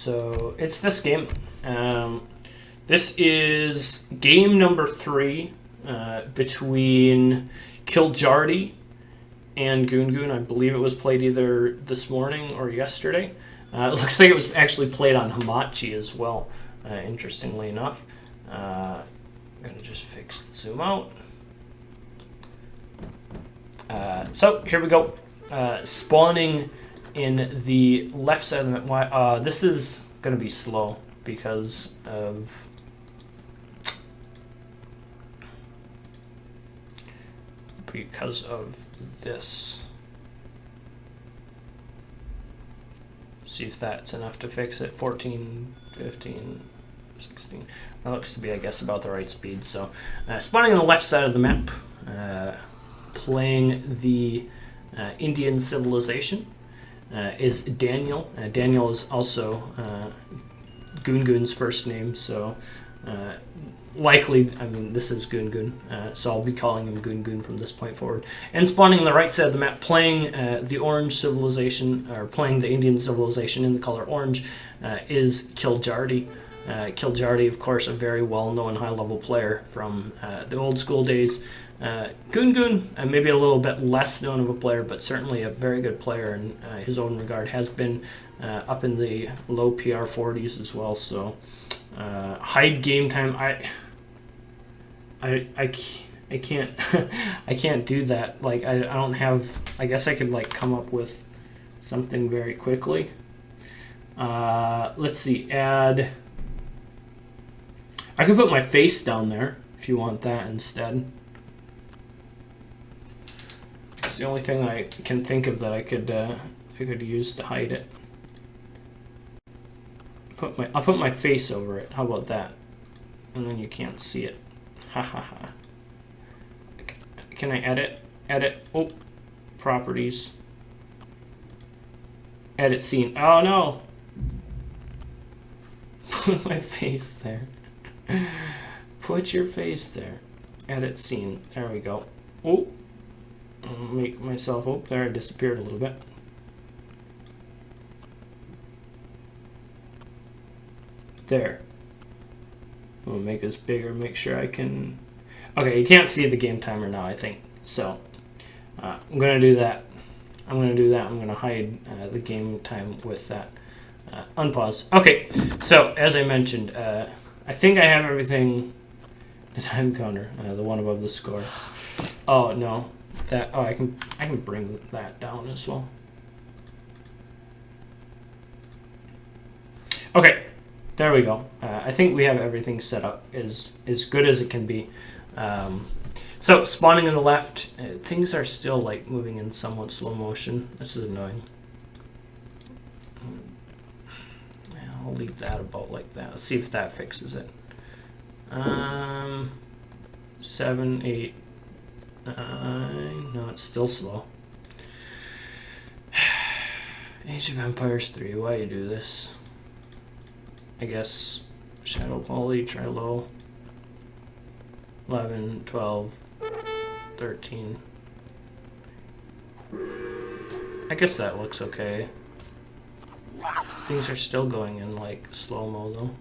So it's this game. This is game number 3 between Kiljardi and GoonGoon. I believe it was played either this morning or yesterday. It looks like it was actually played on Hamachi as well, interestingly enough. I'm going to just fix the zoom out. So here we go. Spawning in the left side of the map. This is going to be slow because of this. See if that's enough to fix it. 14, 15, 16. That looks to be, I guess, about the right speed. So spawning on the left side of the map, playing the Indian civilization is Daniel. Daniel is also GoonGoon's first name, so likely, I mean, this is GoonGoon, so I'll be calling him GoonGoon from this point forward. And spawning on the right side of the map, playing the orange civilization, or playing the Indian civilization in the color orange, is Kiljardi. Kiljardi, of course, a very well-known high-level player from the old school days. GoonGoon, maybe a little bit less known of a player, but certainly a very good player in his own regard, has been up in the low PR 40s as well. So hide game time, I can't I can't do that. Like I don't have. I guess I could like come up with something very quickly. Let's see. Add. I could put my face down there if you want that instead. It's the only thing I can think of that I could use to hide it. I'll put my face over it. How about that? And then you can't see it. Ha ha ha. Can I edit? Edit. Oh, properties. Edit scene. Oh no! Put my face there. Put your face there. Edit scene. There we go. Oh, I'll make myself. Oh, there I disappeared a little bit. There. We'll make this bigger. Make sure I can. Okay, you can't see the game timer now, I think. So I'm gonna do that. I'm gonna hide the game time with that. Unpause. Okay. So as I mentioned, I think I have everything. The time counter, the one above the score. Oh no, that. Oh, I can bring that down as well. Okay. There we go. I think we have everything set up as good as it can be. So spawning on the left, things are still like moving in somewhat slow motion. This is annoying. I'll leave that about like that. Let's see if that fixes it. 7, 8, 9. No, it's still slow. Age of Empires 3. Why you do this? I guess shadow quality, try low. 11, 12, 13. I guess that looks okay. Things are still going in like slow-mo though.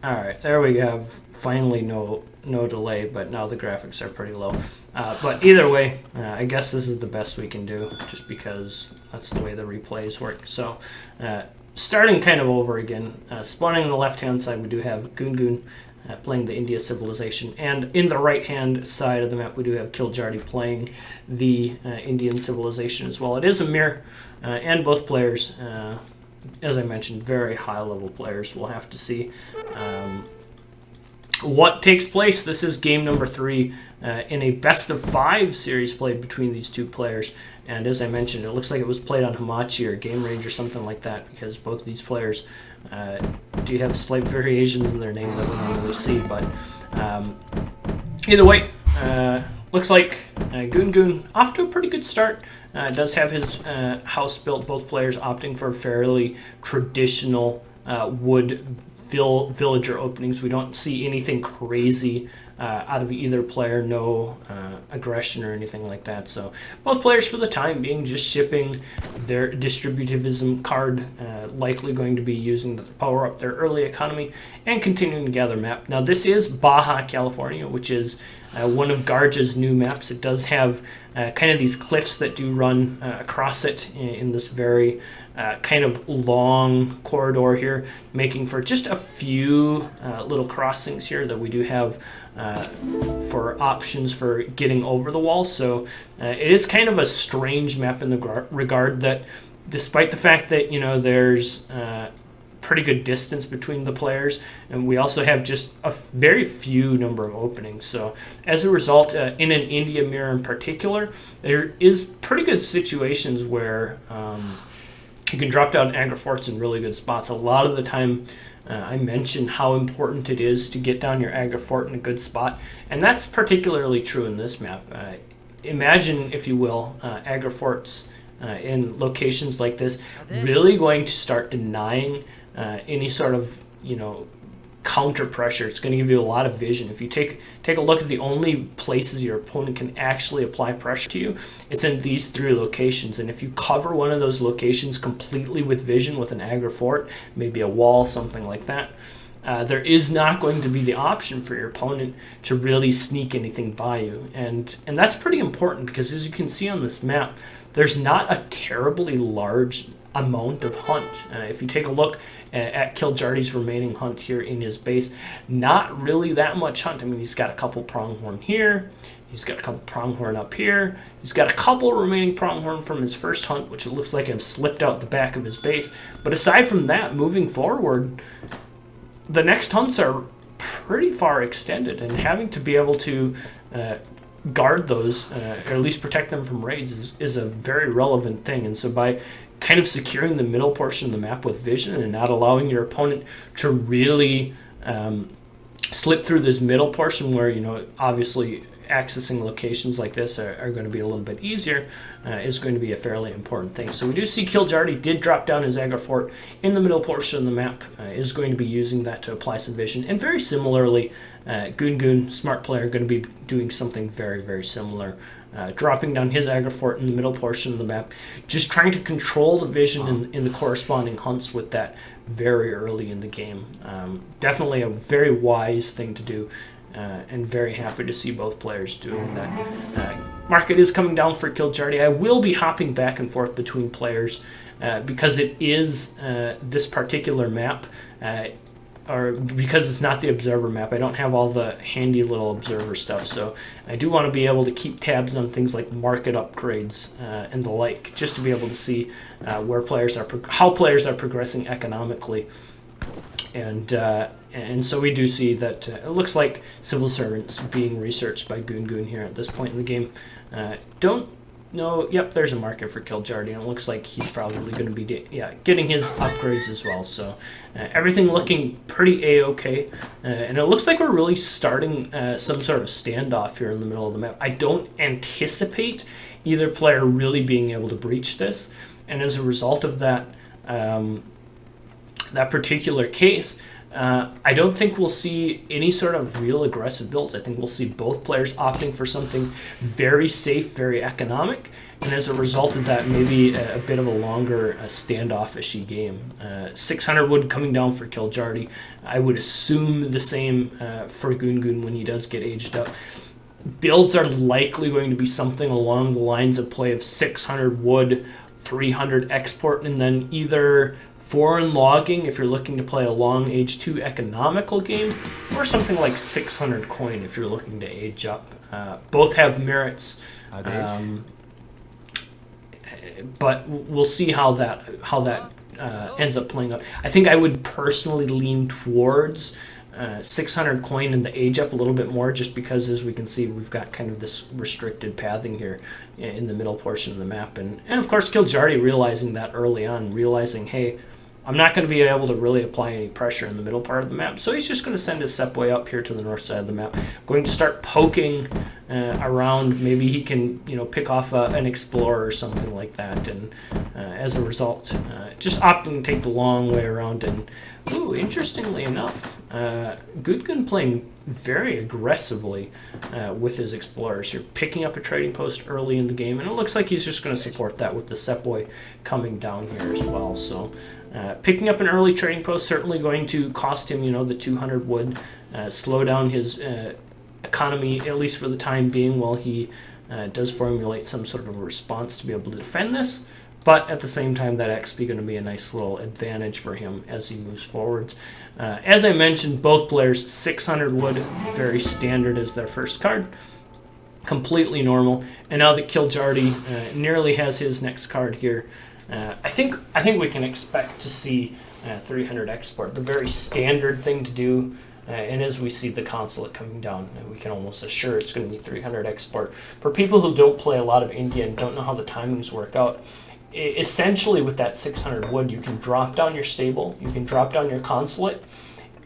Alright, there we have finally no delay, but now the graphics are pretty low. But either way, I guess this is the best we can do, just because that's the way the replays work. So, starting kind of over again, spawning on the left-hand side, we do have GoonGoon playing the India civilization, and in the right-hand side of the map, we do have Kiljardi playing the Indian civilization as well. It is a mirror, and both players, as I mentioned, very high-level players. We'll have to see what takes place. This is game number 3 in a best-of-5 series played between these two players. And as I mentioned, it looks like it was played on Hamachi or Game Range or something like that, because both of these players do have slight variations in their name that we normally see. But either way, looks like GoonGoon off to a pretty good start. Does have his house built, both players opting for fairly traditional wood villager openings. We don't see anything crazy out of either player, no aggression or anything like that. So both players for the time being just shipping their distributivism card, likely going to be using to power up their early economy and continuing to gather map. Now this is Baja California, which is one of Garja's new maps. It does have kind of these cliffs that do run across it in this very kind of long corridor here, making for just a few little crossings here that we do have for options for getting over the wall. So it is kind of a strange map in the regard that, despite the fact that, you know, there's pretty good distance between the players, and we also have just a very few number of openings. So as a result, in an India mirror in particular, there is pretty good situations where you can drop down aggro forts in really good spots. A lot of the time, I mentioned how important it is to get down your aggro fort in a good spot, and that's particularly true in this map. Imagine, if you will, aggro forts in locations like this really going to start denying any sort of, you know, counter pressure. It's going to give you a lot of vision. If you take a look at the only places your opponent can actually apply pressure to you, it's in these three locations. And if you cover one of those locations completely with vision with an aggro fort, maybe a wall, something like that, there is not going to be the option for your opponent to really sneak anything by you. And that's pretty important, because as you can see on this map, there's not a terribly large amount of hunt. If you take a look at Kiljardi's remaining hunt here in his base, not really that much hunt. I mean, he's got a couple pronghorn here, he's got a couple pronghorn up here, he's got a couple remaining pronghorn from his first hunt, which it looks like have slipped out the back of his base. But aside from that, moving forward, the next hunts are pretty far extended, and having to be able to guard those, or at least protect them from raids, is a very relevant thing. And so by kind of securing the middle portion of the map with vision and not allowing your opponent to really slip through this middle portion, where, you know, obviously accessing locations like this are going to be a little bit easier, is going to be a fairly important thing. So we do see Kiljardi did drop down his aggro fort in the middle portion of the map, is going to be using that to apply some vision. And very similarly, GoonGoon, smart player, going to be doing something very, very similar. Dropping down his aggro fort in the middle portion of the map, just trying to control the vision in the corresponding hunts with that very early in the game. Definitely a very wise thing to do, and very happy to see both players doing that. Market is coming down for Kiljardi. I will be hopping back and forth between players because it is this particular map, or because it's not the observer map. I don't have all the handy little observer stuff, so I do want to be able to keep tabs on things like market upgrades and the like, just to be able to see where players are, how players are progressing economically. And so we do see that it looks like civil servants being researched by GoonGoon here at this point in the game. Don't know. Yep, there's a market for Kiljardi, and it looks like he's probably going to be getting his upgrades as well. So everything looking pretty a-okay, and it looks like we're really starting some sort of standoff here in the middle of the map. I don't anticipate either player really being able to breach this, and as a result of that, that particular case, I don't think we'll see any sort of real aggressive builds. I think we'll see both players opting for something very safe, very economic, and as a result of that, maybe a bit of a longer standoffish game. 600 wood coming down for Kiljardi. I would assume the same for GoonGoon when he does get aged up. Builds are likely going to be something along the lines of play of 600 wood, 300 export, and then either foreign logging if you're looking to play a long age 2 economical game, or something like 600 coin if you're looking to age up. Both have merits, but we'll see how that ends up playing out. I think I would personally lean towards 600 coin and the age up a little bit more, just because, as we can see, we've got kind of this restricted pathing here in the middle portion of the map, and of course Kiljardi realizing that early on, realizing, hey, I'm not going to be able to really apply any pressure in the middle part of the map. So he's just going to send his Sepway up here to the north side of the map. Going to start poking around. Maybe he can, pick off an explorer or something like that. And as a result, just opting to take the long way around. And interestingly enough, GoonGoon playing very aggressively with his explorers. You're picking up a trading post early in the game, and it looks like he's just going to support that with the Sepway coming down here as well. So picking up an early trading post certainly going to cost him, the 200 wood, slow down his economy, at least for the time being, while he does formulate some sort of a response to be able to defend this. But at the same time, that XP going to be a nice little advantage for him as he moves forwards. As I mentioned, both players 600 wood, very standard as their first card. Completely normal. And now that Kiljardi nearly has his next card here, I think we can expect to see 300 export, the very standard thing to do. And as we see the consulate coming down, we can almost assure it's going to be 300 export. For people who don't play a lot of India and don't know how the timings work out, essentially with that 600 wood, you can drop down your stable, you can drop down your consulate,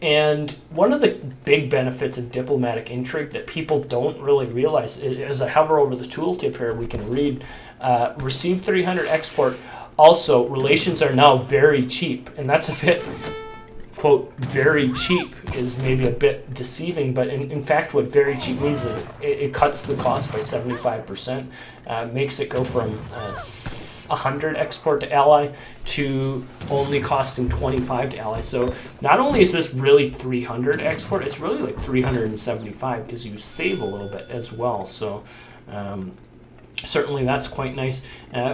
and one of the big benefits of diplomatic intrigue that people don't really realize, as I hover over the tooltip here, we can read, receive 300 export. Also, relations are now very cheap, and that's a bit, quote, very cheap is maybe a bit deceiving, but in fact what very cheap means is it cuts the cost by 75%, makes it go from 100 export to ally to only costing 25 to ally. So not only is this really 300 export, it's really like 375 because you save a little bit as well. So certainly that's quite nice.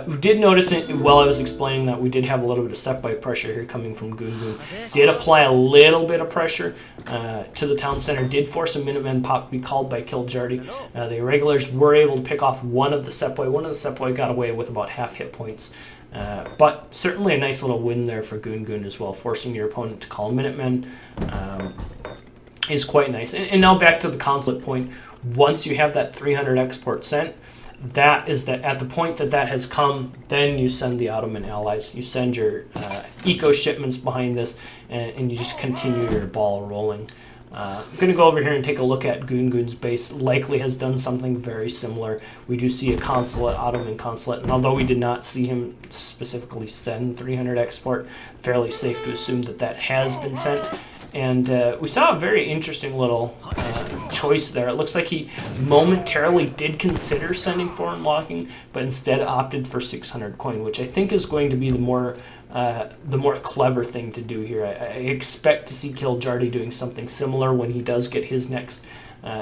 We did notice it while I was explaining that we did have a little bit of set-by pressure here coming from GoonGoon. Did apply a little bit of pressure to the town center. Did force a Minutemen pop to be called by Kiljardi. The irregulars were able to pick off one of the Sepway. One of the Sepway got away with about half hit points. But certainly a nice little win there for GoonGoon as well. Forcing your opponent to call Minutemen is quite nice. And now back to the consulate point. Once you have that 300 export sent, that is that at the point that has come, then you send the Ottoman allies. You send your eco shipments behind this, and you just continue your ball rolling. I'm going to go over here and take a look at GoonGoon's base. Likely has done something very similar. We do see a consulate, Ottoman consulate, and although we did not see him specifically send 300 export, fairly safe to assume that has been sent. And we saw a very interesting little choice there. It looks like he momentarily did consider sending foreign locking, but instead opted for 600 coin, which I think is going to be the more clever thing to do here. I expect to see Kiljardi doing something similar when he does get his next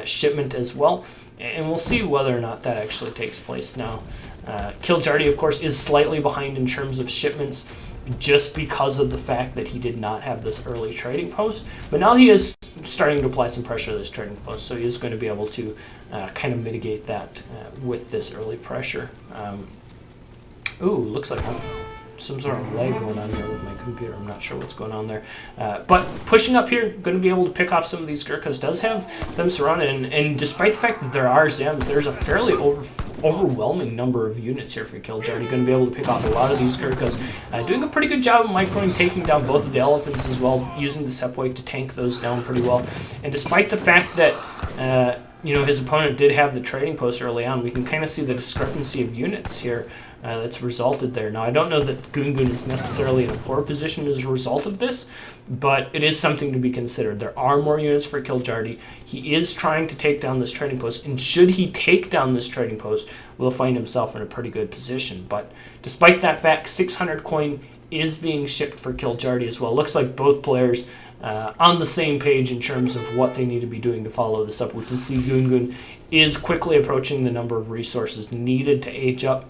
shipment as well, and we'll see whether or not that actually takes place now. Kiljardi, of course, is slightly behind in terms of shipments, just because of the fact that he did not have this early trading post. But now he is starting to apply some pressure to this trading post, so he is going to be able to kind of mitigate that with this early pressure. Looks like some sort of lag going on here with my computer. I'm not sure what's going on there. But pushing up here, going to be able to pick off some of these Gurkhas. Does have them surrounded, and despite the fact that there are Zems, there's a fairly overwhelming number of units here for Kiljardi. Going to be able to pick off a lot of these Gurkhas. Doing a pretty good job of microing, taking down both of the elephants as well, using the Sepway to tank those down pretty well. And despite the fact that his opponent did have the trading post early on, we can kind of see the discrepancy of units here that's resulted there. Now, I don't know that GoonGoon is necessarily in a poor position as a result of this, but it is something to be considered. There are more units for Kiljardi. He is trying to take down this trading post, and should he take down this trading post, will find himself in a pretty good position. But despite that fact, 600 coin is being shipped for Kiljardi as well. Looks like both players on the same page in terms of what they need to be doing to follow this up. We can see GoonGoon is quickly approaching the number of resources needed to age up,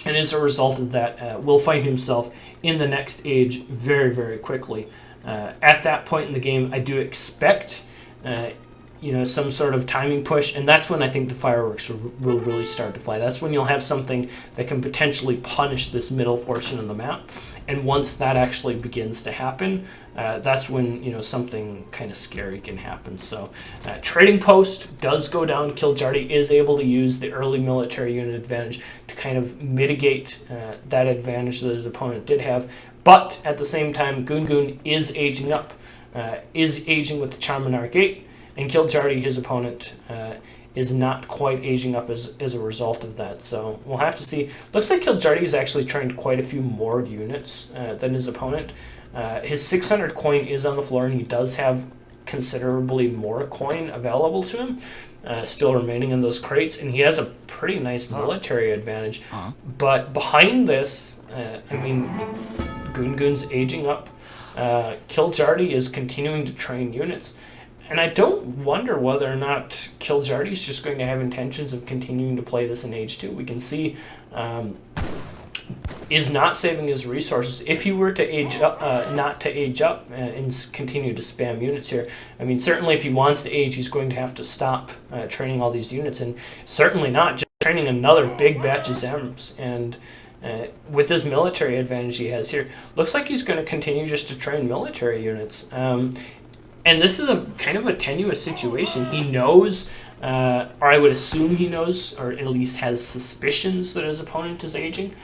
and as a result of that, will find himself in the next age very, very quickly. At that point in the game, I do expect some sort of timing push, and that's when I think the fireworks will really start to fly. That's when you'll have something that can potentially punish this middle portion of the map, and once that actually begins to happen, that's when something kind of scary can happen. So trading post does go down. Kiljardi is able to use the early military unit advantage to kind of mitigate that advantage that his opponent did have. But at the same time, GoonGoon is aging up, is aging with the Charminar Gate, and Kiljardi, his opponent, is not quite aging up as a result of that. So we'll have to see. Looks like Kiljardi is actually trained quite a few more units than his opponent. His 600 coin is on the floor, and he does have considerably more coin available to him, still remaining in those crates, and he has a pretty nice military advantage. But behind this, I mean, GoonGoon's aging up. Kiljardi is continuing to train units. And I don't wonder whether or not Kiljardi is just going to have intentions of continuing to play this in Age 2. We can see is not saving his resources. If he were to age up, not to age up and continue to spam units here, I mean, certainly if he wants to age, he's going to have to stop training all these units, and certainly not just training another big batch of Zems. And with his military advantage he has here, looks like he's going to continue just to train military units. And this is a kind of a tenuous situation. He knows, or I would assume he knows, or at least has suspicions that his opponent is aging.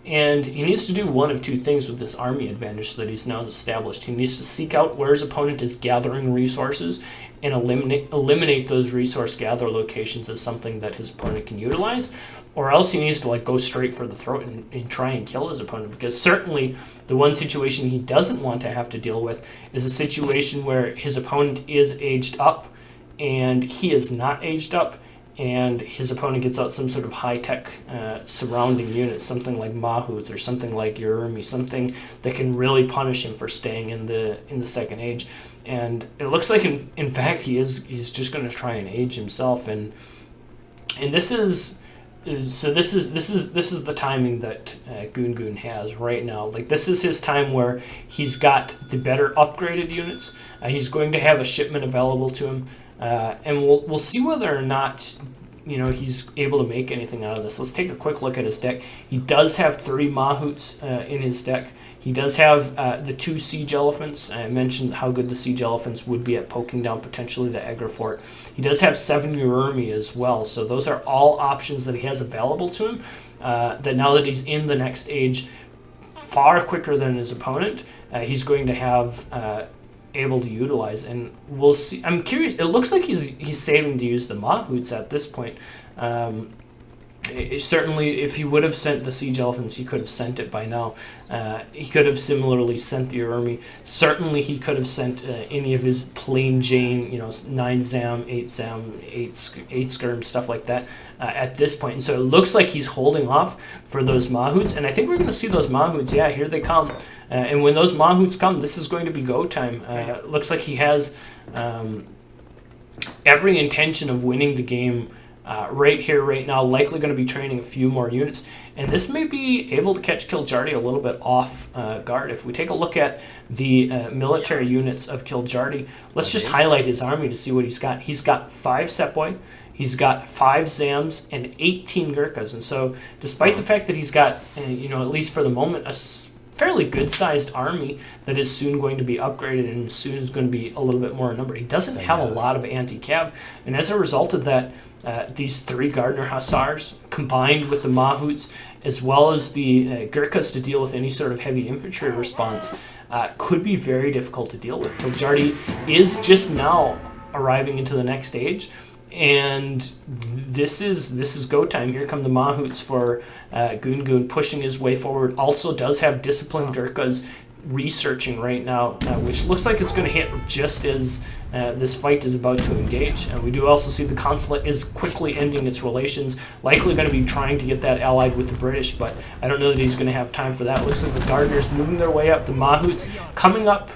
And he needs to do one of two things with this army advantage that he's now established. He needs to seek out where his opponent is gathering resources and eliminate those resource gather locations as something that his opponent can utilize, or else he needs to like go straight for the throat and try and kill his opponent, because certainly the one situation he doesn't want to have to deal with is a situation where his opponent is aged up and he is not aged up, and his opponent gets out some sort of high-tech surrounding unit, something like Mahouts or something like Urumi, something that can really punish him for staying in the second age. And it looks like in fact he's just going to try and age himself, and this is the timing that GoonGoon has right now. Like, this is his time where he's got the better upgraded units. He's going to have a shipment available to him, and we'll see whether or not he's able to make anything out of this. Let's take a quick look at his deck. He does have 3 Mahouts in his deck. He does have the 2 Siege Elephants. I mentioned how good the Siege Elephants would be at poking down potentially the Eger Fort. He does have 7 Urumi as well, so those are all options that he has available to him, that now that he's in the next age far quicker than his opponent, he's going to have able to utilize. And we'll see. I'm curious. It looks like he's saving to use the Mahouts at this point. Certainly, if he would have sent the Siege Elephants, he could have sent it by now. He could have similarly sent the Urumi. Certainly, he could have sent any of his plain Jane, 9 Zam, 8 Zam, 8 Skirm, stuff like that at this point. And so it looks like he's holding off for those Mahouts. And I think we're going to see those Mahouts. Yeah, here they come. And when those Mahouts come, this is going to be go time. Looks like he has every intention of winning the game right here, right now, likely going to be training a few more units. And this may be able to catch Kiljardi a little bit off guard. If we take a look at the military units of Kiljardi, let's just highlight his army to see what he's got. He's got 5 Sepoy, he's got 5 Zams, and 18 Gurkhas. And so despite the fact that he's got, at least for the moment, a fairly good-sized army that is soon going to be upgraded and soon is going to be a little bit more in number, he doesn't have a lot of anti-cav. And as a result of that, these 3 Gardner Hussars, combined with the Mahouts, as well as the Gurkhas to deal with any sort of heavy infantry response, could be very difficult to deal with. Kiljardi is just now arriving into the next stage, and this is go time. Here come the Mahouts for GoonGoon, pushing his way forward. Also does have disciplined Gurkhas researching right now, which looks like it's going to hit just as this fight is about to engage. And we do also see the consulate is quickly ending its relations, likely going to be trying to get that allied with the British, but I don't know that he's going to have time for that. Looks like the Gardeners moving their way up, the Mahouts coming up,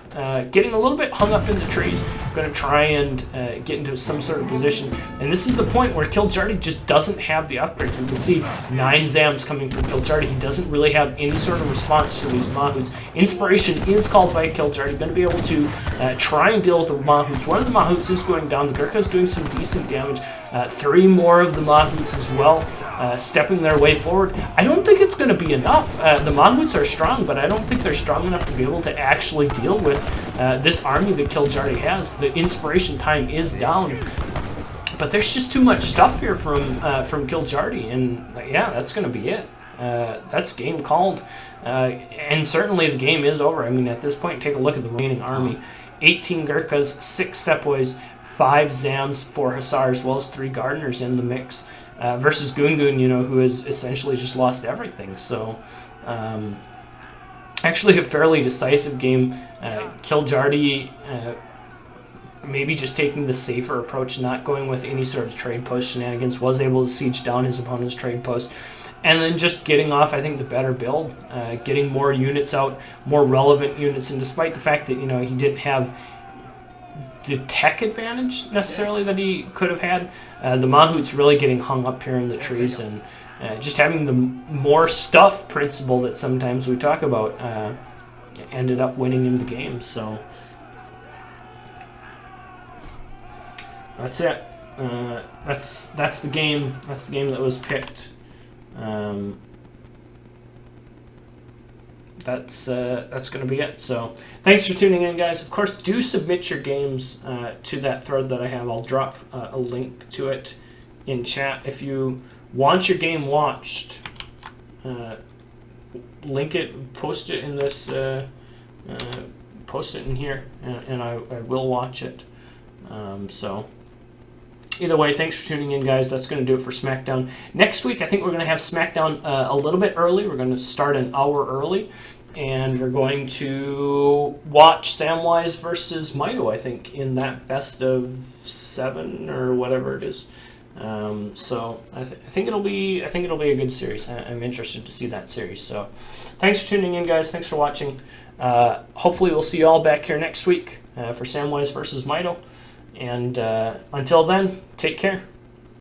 getting a little bit hung up in the trees, going to try and get into some sort of position. And this is the point where Kiljardi just doesn't have the upgrades. We can see 9 Zams coming from Kiljardi. He doesn't really have any sort of response to these Mahouts. Inspiration is called by Kiljardi, going to be able to try and deal with the Mahouts. One of the Mahouts is going down. The Gurkha's doing some decent damage. 3 more of the Mahouts as well, stepping their way forward. I don't think it's going to be enough. The Mahouts are strong, but I don't think they're strong enough to be able to actually deal with this army that Kiljardi has. The inspiration time is down, but there's just too much stuff here from Kiljardi, and yeah, that's going to be it. that's game called. And certainly the game is over. I mean, at this point, take a look at the remaining army. 18 Gurkhas, 6 Sepoys, 5 Zams, 4 Hussars, as well as 3 Gardeners in the mix. Versus GoonGoon, who has essentially just lost everything. So, actually a fairly decisive game. Kiljardi maybe just taking the safer approach, not going with any sort of trade post shenanigans, was able to siege down his opponent's trade post, and then just getting off, I think, the better build, getting more units out, more relevant units, and despite the fact that, he didn't have the tech advantage necessarily that he could have had, the Mahouts really getting hung up here in the trees, and just having the more stuff principle that sometimes we talk about ended up winning him the game. So that's it. That's the game. That's the game that was picked. That's going to be it. So thanks for tuning in, guys. Of course, do submit your games to that thread that I have. I'll drop a link to it in chat. If you want your game watched, link it, post it in this, post it in here, and I will watch it. So either way, thanks for tuning in, guys. That's going to do it for SmackDown. Next week, I think we're going to have SmackDown a little bit early. We're going to start an hour early, and we're going to watch Samwise versus Maito, I think, in that best of 7 or whatever it is. So I think it'll be a good series. I'm interested to see that series. So thanks for tuning in, guys. Thanks for watching. Hopefully we'll see you all back here next week for Samwise versus Maito. And until then, take care.